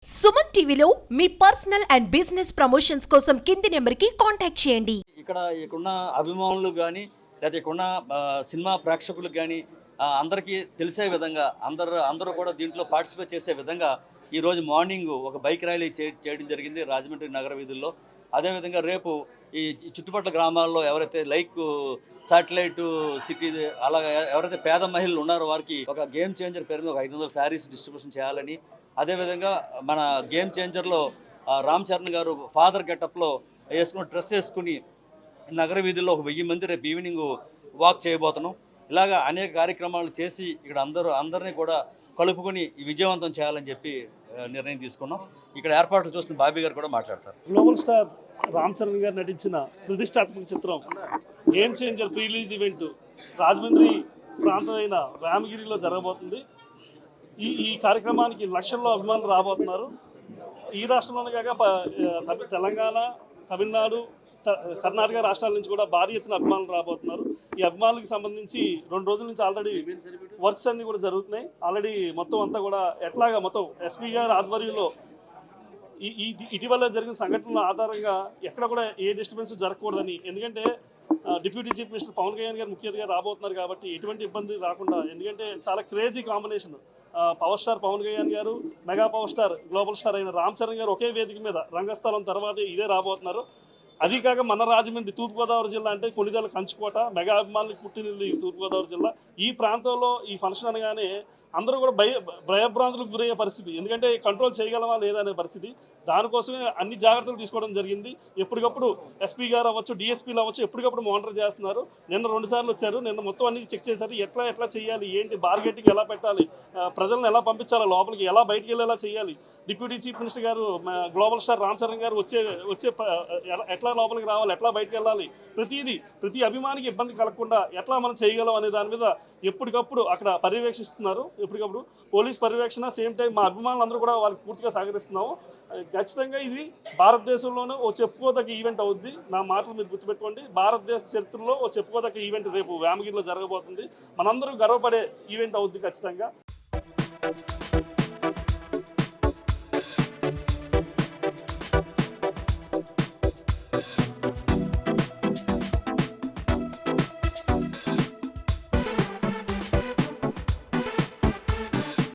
సుమన్ టీవీలో మీ personal and business promotions కోసం కింది నెంబర్కి కాంటాక్ట్ చేయండి. ఇక్కడున్న అభిమానులు కానీ లేదా ఇక్కడున్న సినిమా ప్రేక్షకులకు కానీ అందరికీ తెలిసే విధంగా అందరూ కూడా దీంట్లో పార్టిసిపేట్ చేసే విధంగా ఈరోజు మార్నింగ్ ఒక బైక్ ర్యాలీ చేయడం జరిగింది రాజమండ్రి నగర వీధుల్లో. అదేవిధంగా రేపు ఈ చుట్టుపక్కల గ్రామాల్లో ఎవరైతే లైక్ శాటిలైట్ సిటీ అలా ఎవరైతే పేద మహిళలు ఉన్నారో వారికి ఒక గేమ్ చేంజర్ పేరు మీద ఒక 500 శారీస్ డిస్ట్రిబ్యూషన్ చేయాలని, అదేవిధంగా మన గేమ్ చేంజర్లో రామ్ చరణ్ గారు ఫాదర్ గెటప్లో డ్రెస్ వేసుకుని నగర వీధుల్లో ఒక 1000 మంది రేపు ఈవినింగ్ వాక్ చేయబోతున్నాం. ఇలాగా అనేక కార్యక్రమాలు చేసి ఇక్కడ అందరినీ కూడా కలుపుకొని విజయవంతం చేయాలని చెప్పి నిర్ణయం తీసుకున్నాం. ఇక్కడ ఏర్పాట్లు చూసిన బాబీ గారు కూడా మాట్లాడతారు. గ్లోబల్ స్టార్ రామ్ చరణ్ గారు నటించిన ప్రతిష్టాత్మక చిత్రం game changer pre release event Rajahmundry ప్రాంతమైన రామగిరిలో జరగబోతుంది. ఈ కార్యక్రమానికి లక్షల్లో అభిమానులు రాబోతున్నారు. ఈ రాష్ట్రంలోనే కాక తెలంగాణ, తమిళనాడు, కర్ణాటక రాష్ట్రాల నుంచి కూడా భారీ ఎత్తున అభిమానులు రాబోతున్నారు. ఈ అభిమానులకు సంబంధించి 2 రోజుల నుంచి ఆల్రెడీ వర్క్స్ అన్నీ కూడా జరుగుతున్నాయి. ఆల్రెడీ మొత్తం అంతా కూడా ఎట్లాగా మొత్తం ఎస్పీ గారి ఆధ్వర్యంలో ఇటీవల జరిగిన సంఘటనల ఆధారంగా ఎక్కడ కూడా ఏ డిస్టర్బెన్స్ జరగకూడదని, ఎందుకంటే deputy chief minister Pawan Kalyan garu ముఖ్య అతిథిగా రాబోతున్నారు కాబట్టి ఎటువంటి ఇబ్బంది రాకుండా, ఎందుకంటే చాలా crazy combination power star Pawan Kalyan garu, mega power star global star అయిన రామ్ చరణ్ గారు ఒకే వేదిక మీద రంగస్థలం తర్వాత ఇదే రాబోతున్నారు. అది కాక మన రాజమండ్రి తూర్పుగోదావరి జిల్లా అంటే కొన్నిదేళ్ళ కంచుకోట, మెగా అభిమానులకు పుట్టినిల్లు ఈ తూర్పుగోదావరి జిల్లా. ఈ ప్రాంతంలో ఈ ఫంక్షన్ అనగానే అందరూ కూడా భయభ్రాంతులకు గురయ్యే పరిస్థితి, ఎందుకంటే కంట్రోల్ చేయగలమా లేదా అనే పరిస్థితి. దానికోసమే అన్ని జాగ్రత్తలు తీసుకోవడం జరిగింది. ఎప్పటికప్పుడు ఎస్పీ గారు అవ్వచ్చు, డిఎస్పీలు అవ్వచ్చు, ఎప్పటికప్పుడు మానిటర్ చేస్తున్నారు. నిన్న 2 సార్లు వచ్చారు. నిన్న మొత్తం అన్ని చెక్ చేశారు. ఎట్లా చేయాలి, ఏంటి, బార్గెటింగ్ ఎలా పెట్టాలి, ప్రజలను ఎలా పంపించాలి, లోపలికి ఎలా బయటికి వెళ్ళేలా చేయాలి, డిప్యూటీ చీఫ్ మినిస్టర్ గారు గ్లోబల్ స్టార్ రామ్ చరణ్ గారు వచ్చే ఎట్లా లోపలికి రావాలి, ఎట్లా బయటకు వెళ్ళాలి, ప్రతి అభిమానికి ఇబ్బంది కలగకుండా ఎట్లా మనం చేయగలం అనే దాని మీద ఎప్పటికప్పుడు అక్కడ పర్యవేక్షిస్తున్నారు. ఎప్పటికప్పుడు పోలీస్ పర్యవేక్షణ, సేమ్ టైం మా అభిమానులందరూ కూడా వాళ్ళకి పూర్తిగా సహకరిస్తున్నాము. ఖచ్చితంగా ఇది భారతదేశంలోనే ఓ చెప్పుకోదగ్గ ఈవెంట్ అవుద్ది. నా మాటలు మీరు గుర్తుపెట్టుకోండి. భారతదేశ చరిత్రలో ఓ చెప్పుకోదగ్గ ఈవెంట్ రేపు వేమగిరిలో జరగబోతుంది. మనందరూ గర్వపడే ఈవెంట్ అవుద్ది ఖచ్చితంగా.